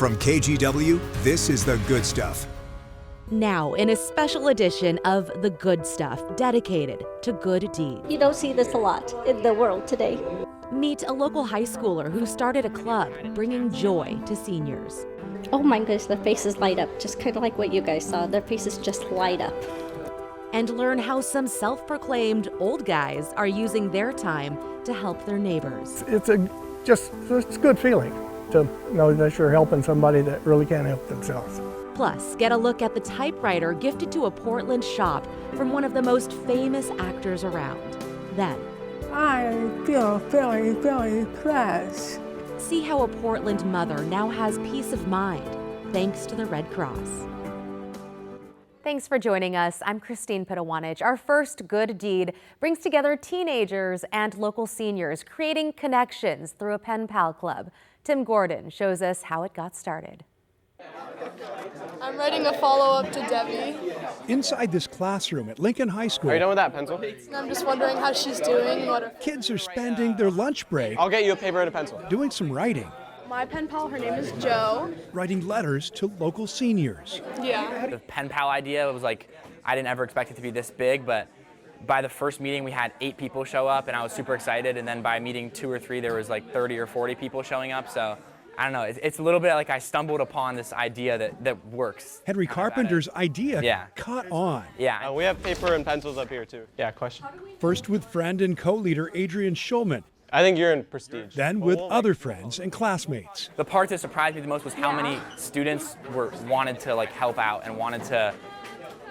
From KGW, this is The Good Stuff. Now, in a special edition of The Good Stuff, dedicated to good deeds. You don't see this a lot in the world today. Meet a local high schooler who started a club bringing joy to seniors. Oh my goodness, their faces light up, just kind of like what you guys saw. Their faces just light up. And learn how some self-proclaimed old guys are using their time to help their neighbors. It's a good feeling to know that you're helping somebody that really can't help themselves. Plus, get a look at the typewriter gifted to a Portland shop from one of the most famous actors around. Then, I feel very, very blessed. see how a Portland mother now has peace of mind thanks to the Red Cross. Thanks for joining us. I'm Christine Pitawanich. Our first good deed brings together teenagers and local seniors, creating connections through a pen pal club. Tim Gordon shows us how it got started. I'm writing a follow-up to Debbie. Inside this classroom at Lincoln High School, Are you done with that pencil? And I'm just wondering how she's doing. kids are spending their lunch break I'll get you a paper and a pencil. doing some writing, My pen pal, her name is Joe. writing letters to local seniors. Yeah. The pen pal idea was like, I didn't ever expect it to be this big, but by the first meeting we had 8 people show up and I was super excited, and then by meeting 2 or 3 there was like 30 or 40 people showing up, so I don't know, it's a little bit like I stumbled upon this idea that works. Henry Carpenter's idea Yeah. caught on. Yeah. We have paper and pencils up here too. Yeah, question? First with friend and co-leader Adrian Schulman, I think you're in prestige. then with other friends and classmates. The part that surprised me the most was how many students wanted to like help out and wanted to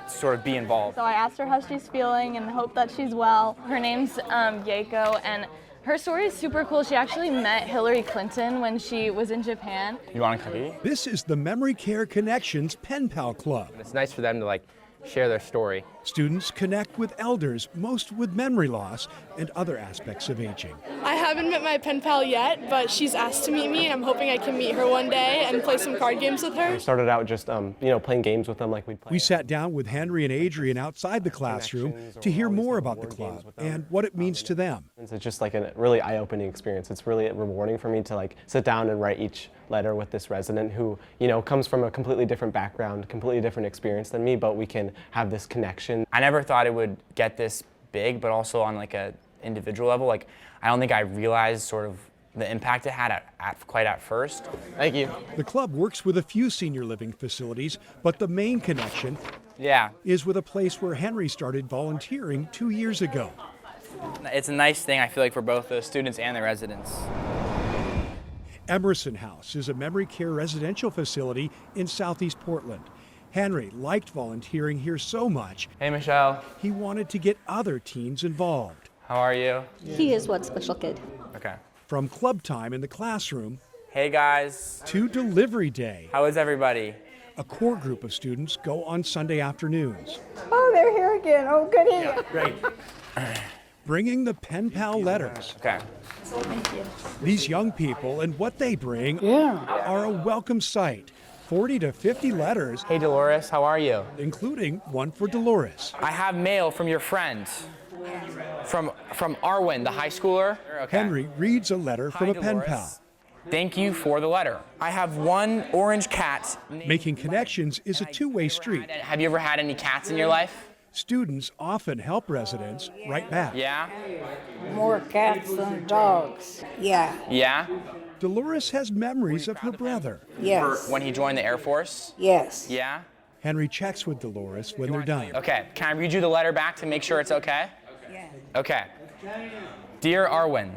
sort of be involved. So I asked her how she's feeling and hope that she's well. Her name's Yeiko, and her story is super cool. She actually met Hillary Clinton when she was in Japan. You want a cookie? This is the Memory Care Connections Pen Pal Club. It's nice for them to like share their story. Students connect with elders, most with memory loss and other aspects of aging. I haven't met my pen pal yet, but she's asked to meet me, and I'm hoping I can meet her one day and play some card games with her. We started out just, playing games with them like we'd play. We sat down with Henry and Adrian outside the classroom to hear more about the club and what it means to them. It's just like a really eye-opening experience. It's really rewarding for me to like sit down and write each letter with this resident who, comes from a completely different background, completely different experience than me, but we can have this connection. I never thought it would get this big, but also on like a individual level. Like, I don't think I realized sort of the impact it had quite at first. Thank you. The club works with a few senior living facilities, but the main connection is with a place where Henry started volunteering 2 years ago. It's a nice thing, I feel like, for both the students and the residents. Emerson House is a memory care residential facility in Southeast Portland. Henry liked volunteering here so much, Hey, Michelle. he wanted to get other teens involved. How are you? He is one special kid. Okay. From club time in the classroom Hey, guys. to delivery day, How is everybody? a core group of students go on Sunday afternoons, Oh, they're here again. Oh, goody. Great. bringing the pen pal letters. Okay. These young people and what they bring are a welcome sight. 40 to 50 letters, Hey, Dolores, how are you? including one for Dolores. I have mail from your friend. From Arwen, the high schooler. Okay. Henry reads a letter from Hi, a pen Dolores. pal. Thank you for the letter. I have one orange cat. Making connections is a two-way street. Have you ever had any cats in your life? Students often help residents right back. Yeah? More cats than dogs. Yeah. Yeah? Dolores has memories of her brother. Yes. When he joined the Air Force? Yes. Yeah? Henry checks with Dolores when they're done. Okay, can I read you the letter back to make sure it's okay? Yeah. Okay. Dear Arwen,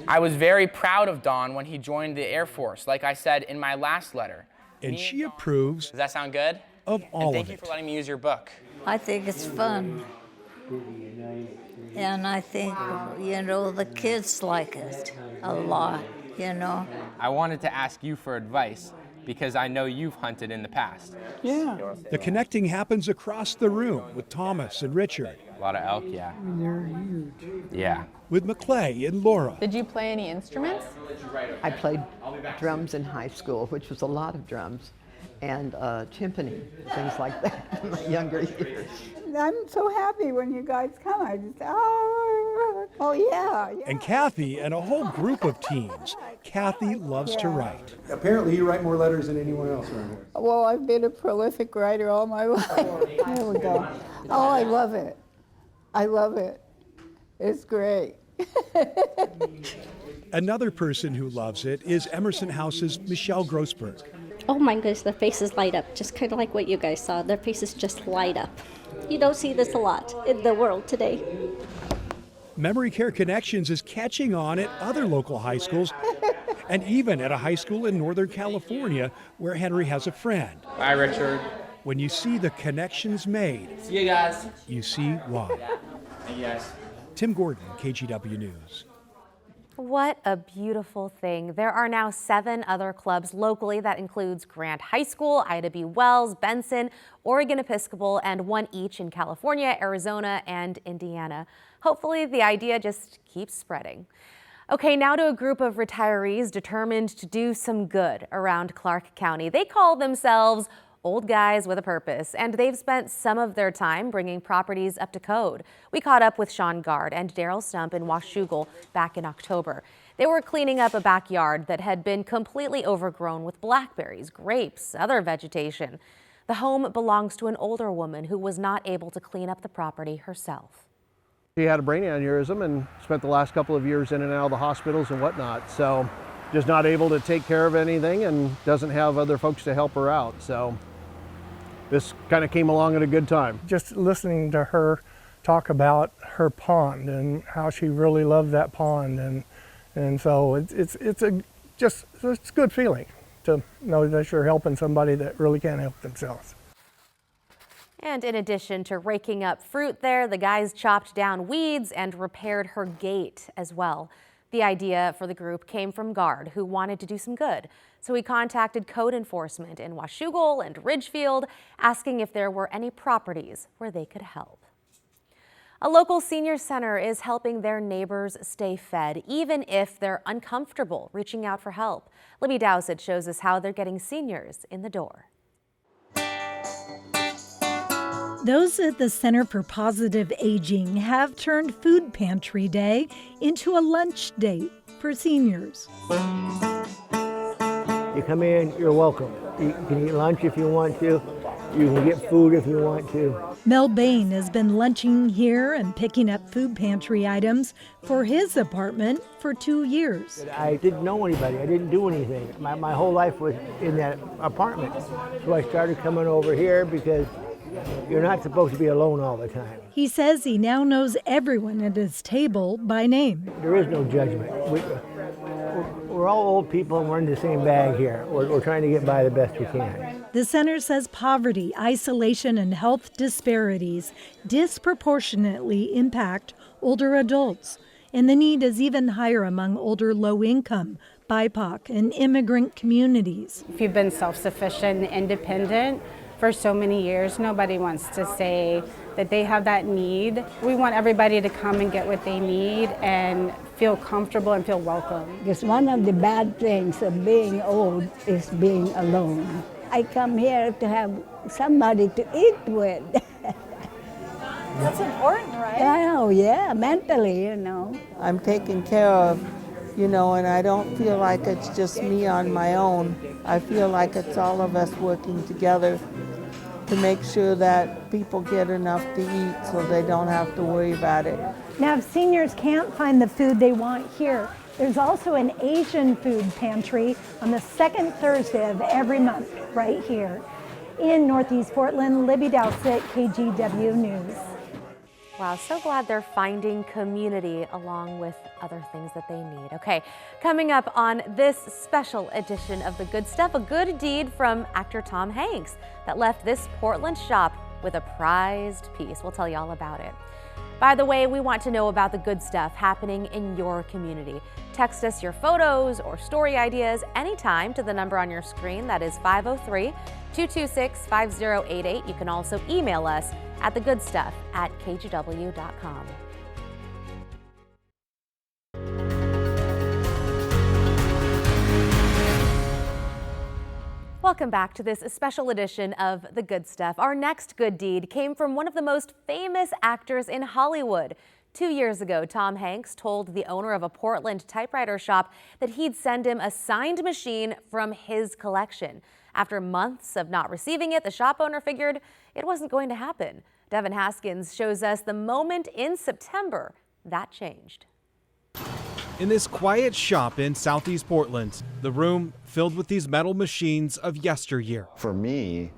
I was very proud of Don when he joined the Air Force, like I said in my last letter. And she approves Does that sound good? of all And thank of you it. for letting me use your book. I think it's fun. And I think, the kids like it a lot, I wanted to ask you for advice because I know you've hunted in the past. Yeah. The connecting happens across the room with Thomas and Richard, A lot of elk, yeah. They're huge. Yeah. with McClay and Laura. Did you play any instruments? I played drums in high school, which was a lot of drums, and timpani, things like that in my younger years. I'm so happy when you guys come. I just, oh, Oh, yeah. And Kathy and a whole group of teens. Kathy loves to write. Apparently you write more letters than anyone else around here. Well, I've been a prolific writer all my life. There we go. Oh, I love it. I love it. It's great. Another person who loves it is Emerson House's Michelle Grossberg. Oh my goodness, their faces light up, just kind of like what you guys saw. Their faces just light up. You don't see this a lot in the world today. Memory Care Connections is catching on at other local high schools and even at a high school in Northern California where Henry has a friend. Bye, Richard. When you see the connections made, See you guys. you see why. Thank you guys. Tim Gordon, KGW News. What a beautiful thing. There are now 7 other clubs locally. That includes Grant High School, Ida B. Wells, Benson, Oregon Episcopal, and 1 each in California, Arizona, and Indiana. Hopefully the idea just keeps spreading. Okay, now to a group of retirees determined to do some good around Clark County. They call themselves Old Guys with a Purpose, and they've spent some of their time bringing properties up to code. We caught up with Sean Gard and Daryl Stump in Washougal back in October. They were cleaning up a backyard that had been completely overgrown with blackberries, grapes, other vegetation. The home belongs to an older woman who was not able to clean up the property herself. She had a brain aneurysm and spent the last couple of years in and out of the hospitals and whatnot. So just not able to take care of anything and doesn't have other folks to help her out. So this kind of came along at a good time. Just listening to her talk about her pond and how she really loved that pond, and so it's a good feeling to know that you're helping somebody that really can't help themselves. And in addition to raking up fruit there, the guys chopped down weeds and repaired her gate as well. The idea for the group came from Gard, who wanted to do some good. So he contacted code enforcement in Washougal and Ridgefield, asking if there were any properties where they could help. A local senior center is helping their neighbors stay fed, even if they're uncomfortable reaching out for help. Libby Dowsett shows us how they're getting seniors in the door. Those at the Center for Positive Aging have turned Food Pantry Day into a lunch date for seniors. You come in, you're welcome. You can eat lunch if you want to. You can get food if you want to. Mel Bain has been lunching here and picking up food pantry items for his apartment for 2 years. I didn't know anybody. I didn't do anything. My whole life was in that apartment. So I started coming over here because you're not supposed to be alone all the time. He says he now knows everyone at his table by name. There is no judgment. We're all old people and we're in the same bag here. We're trying to get by the best we can. The center says poverty, isolation, and health disparities disproportionately impact older adults. And the need is even higher among older low-income, BIPOC, and immigrant communities. If you've been self-sufficient and independent for so many years, nobody wants to say that they have that need. We want everybody to come and get what they need and feel comfortable and feel welcome. Because one of the bad things of being old is being alone. I come here to have somebody to eat with. That's important, right? Oh, yeah, mentally, you know. I'm taken care of, you know, and I don't feel like it's just me on my own. I feel like it's all of us working together to make sure that people get enough to eat so they don't have to worry about it. Now, if seniors can't find the food they want here, there's also an Asian food pantry on the second Thursday of every month right here. In Northeast Portland, Libby Dowsett, KGW News. Wow, so glad they're finding community along with other things that they need. Okay, coming up on this special edition of The Good Stuff, a good deed from actor Tom Hanks that left this Portland shop with a prized piece. We'll tell you all about it. By the way, we want to know about the good stuff happening in your community. Text us your photos or story ideas anytime to the number on your screen. That is 503-226-5088. You can also email us at thegoodstuff@kgw.com. Welcome back to this special edition of The Good Stuff. Our next good deed came from one of the most famous actors in Hollywood. 2 years ago, Tom Hanks told the owner of a Portland typewriter shop that he'd send him a signed machine from his collection. After months of not receiving it, the shop owner figured it wasn't going to happen. Devin Haskins shows us the moment in September that changed. In this quiet shop in Southeast Portland, the room filled with these metal machines of yesteryear. For me,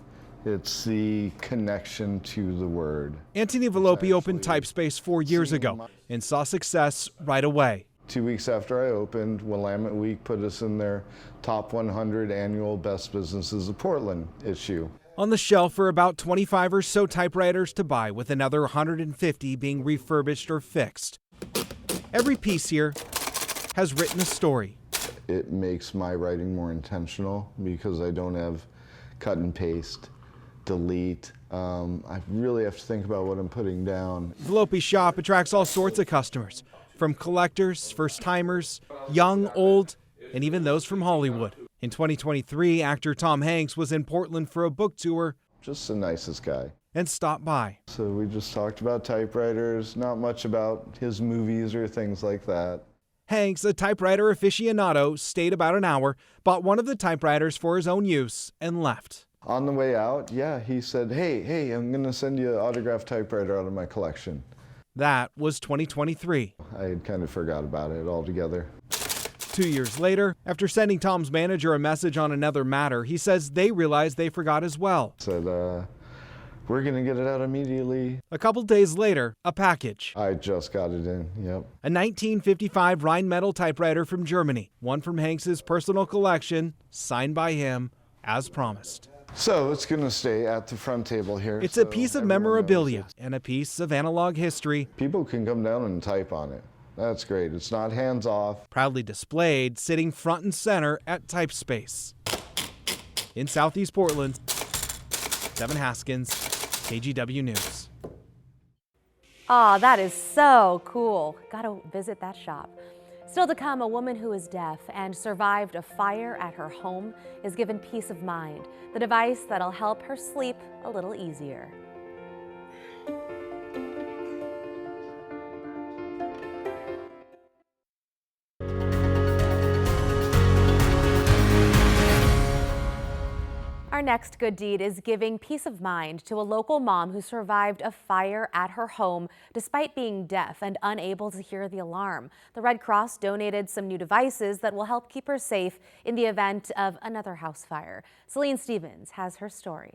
it's the connection to the word. Anthony Volpe opened Typespace 4 years ago and saw success right away. 2 weeks after I opened, Willamette Week put us in their top 100 annual best businesses of Portland issue. On the shelf are about 25 or so typewriters to buy, with another 150 being refurbished or fixed. Every piece here has written a story. It makes my writing more intentional because I don't have cut and paste, delete. I really have to think about what I'm putting down. Volpe's shop attracts all sorts of customers, from collectors, first-timers, young, old, and even those from Hollywood. In 2023, actor Tom Hanks was in Portland for a book tour. Just the nicest guy. And stopped by. So we just talked about typewriters, not much about his movies or things like that. Hanks, a typewriter aficionado, stayed about an hour, bought one of the typewriters for his own use, and left. On the way out, he said, hey, I'm going to send you an autographed typewriter out of my collection. That was 2023. I had kind of forgot about it altogether. 2 years later, after sending Tom's manager a message on another matter, he says they realized they forgot as well. Said, we're going to get it out immediately. A couple days later, a package. I just got it in, yep. A 1955 Rheinmetall typewriter from Germany, one from Hanks's personal collection, signed by him, as promised. So it's going to stay at the front table here. It's a piece of memorabilia and a piece of analog history. People can come down and type on it. That's great. It's not hands off. Proudly displayed, sitting front and center at Typespace. In Southeast Portland, Devin Haskins, KGW News. Aw, that is so cool. Gotta visit that shop. Still to come, a woman who is deaf and survived a fire at her home is given peace of mind, the device that'll help her sleep a little easier. Our next good deed is giving peace of mind to a local mom who survived a fire at her home despite being deaf and unable to hear the alarm. The Red Cross donated some new devices that will help keep her safe in the event of another house fire. Celine Stevens has her story.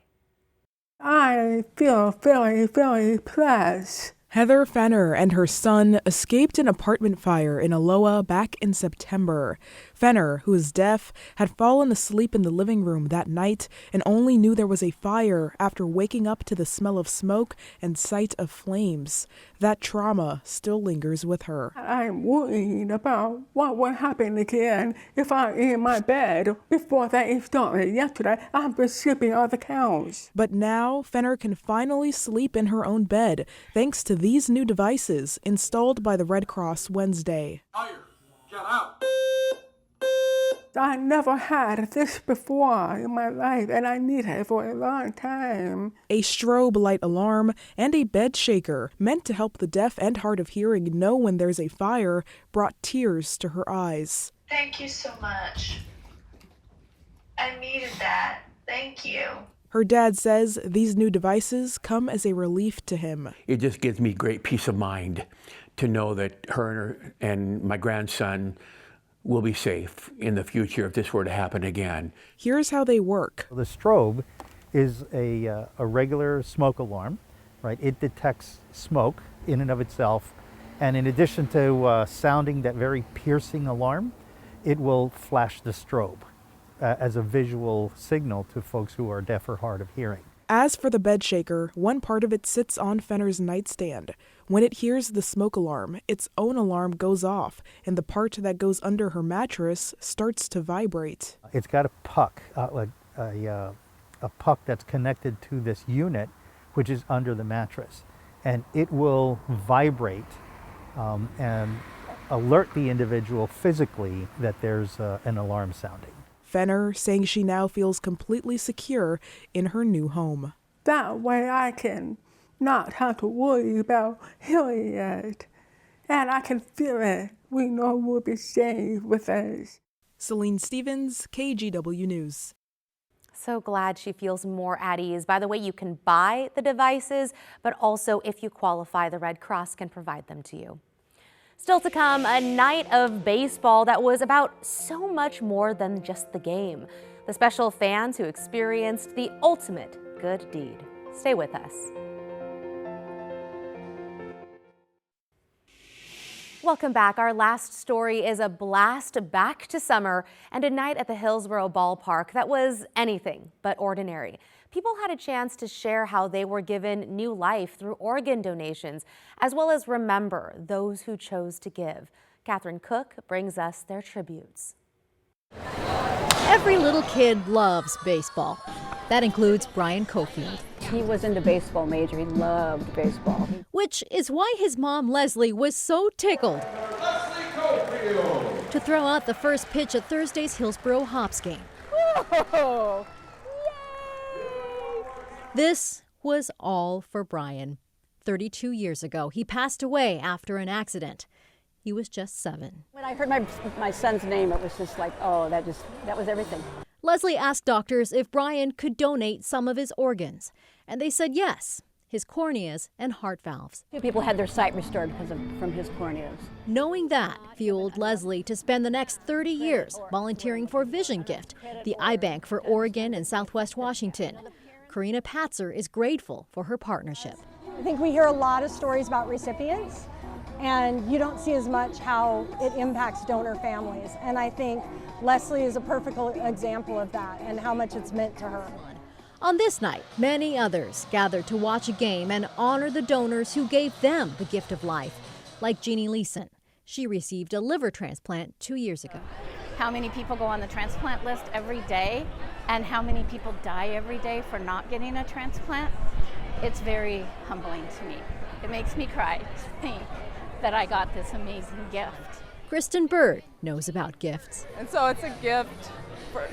I feel very, very blessed. Heather Fenner and her son escaped an apartment fire in Aloha back in September. Fenner, who is deaf, had fallen asleep in the living room that night and only knew there was a fire after waking up to the smell of smoke and sight of flames. That trauma still lingers with her. I'm worried about what will happen again if I'm in my bed. Before that started yesterday, I've been sleeping on the couch. But now, Fenner can finally sleep in her own bed, thanks to these new devices installed by the Red Cross Wednesday. Get out! I never had this before in my life, and I needed it for a long time. A strobe light alarm and a bed shaker meant to help the deaf and hard of hearing know when there's a fire brought tears to her eyes. Thank you so much. I needed that. Thank you. Her dad says these new devices come as a relief to him. It just gives me great peace of mind to know that her and my grandson will be safe in the future if this were to happen again. Here's how they work. The strobe is a regular smoke alarm, right? It detects smoke in and of itself, and in addition to sounding that very piercing alarm, it will flash the strobe as a visual signal to folks who are deaf or hard of hearing. As for the bed shaker, one part of it sits on Fenner's nightstand. When it hears the smoke alarm, its own alarm goes off, and the part that goes under her mattress starts to vibrate. It's got a puck, a puck that's connected to this unit, which is under the mattress. And it will vibrate and alert the individual physically that there's an alarm sounding. Fenner saying she now feels completely secure in her new home. That way I can not have to worry about hearing it. and I can feel it. We know we'll be safe with us. Celine Stevens, KGW News. So glad she feels more at ease. By the way, you can buy the devices, but also if you qualify, the Red Cross can provide them to you. Still to come, a night of baseball that was about so much more than just the game. The special fans who experienced the ultimate good deed. Stay with us. Welcome back. Our last story is a blast back to summer and a night at the Hillsborough Ballpark that was anything but ordinary. People had a chance to share how they were given new life through organ donations, as well as remember those who chose to give. Catherine Cook brings us their tributes. Every little kid loves baseball. That includes Brian Cofield. He was into baseball major. He loved baseball. Which is why his mom, Leslie, was so tickled to throw out the first pitch at Thursday's Hillsborough Hops game. Whoa! This was all for Brian. 32 years ago, he passed away after an accident. He was just 7. When I heard my son's name, it was just like, oh, that was everything. Leslie asked doctors if Brian could donate some of his organs, and they said yes, his corneas and heart valves. 2 people had their sight restored from his corneas. Knowing that fueled Leslie to spend the next 30 years volunteering for Vision Gift, the eye bank for Oregon and Southwest Washington. Karina Patzer is grateful for her partnership. I think we hear a lot of stories about recipients, and you don't see as much how it impacts donor families. And I think Leslie is a perfect example of that and how much it's meant to her. On this night, many others gathered to watch a game and honor the donors who gave them the gift of life, like Jeannie Leeson. She received a liver transplant 2 years ago. How many people go on the transplant list every day, and how many people die every day for not getting a transplant? It's very humbling to me. It makes me cry to think that I got this amazing gift. Kristen Bird knows about gifts. And so it's a gift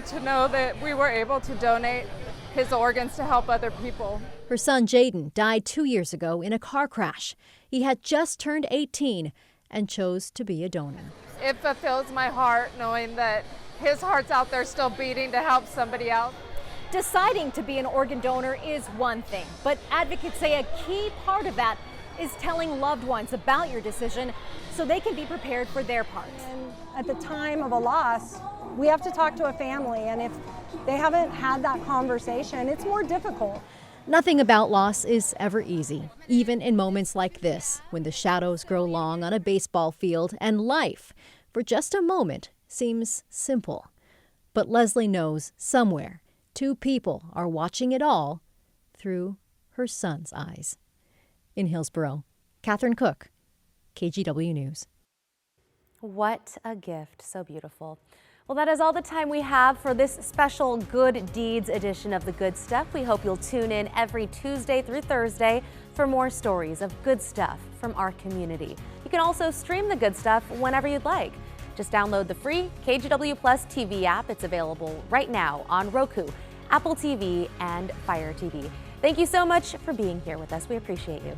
to know that we were able to donate his organs to help other people. Her son Jaden died 2 years ago in a car crash. He had just turned 18 and chose to be a donor. It fulfills my heart knowing that his heart's out there still beating to help somebody else. Deciding to be an organ donor is one thing, but advocates say a key part of that is telling loved ones about your decision so they can be prepared for their part. And at the time of a loss, we have to talk to a family, and if they haven't had that conversation, it's more difficult. Nothing about loss is ever easy, even in moments like this, when the shadows grow long on a baseball field and life, for just a moment, seems simple. But Leslie knows somewhere 2 people are watching it all through her son's eyes. In Hillsborough, Catherine Cook, KGW News. What a gift. So beautiful. Well, that is all the time we have for this special Good Deeds edition of The Good Stuff. We hope you'll tune in every Tuesday through Thursday for more stories of good stuff from our community. You can also stream The Good Stuff whenever you'd like. Just download the free kgw-plus TV app. It's available right now on Roku, Apple TV, and Fire TV. Thank you so much for being here with us. We appreciate you.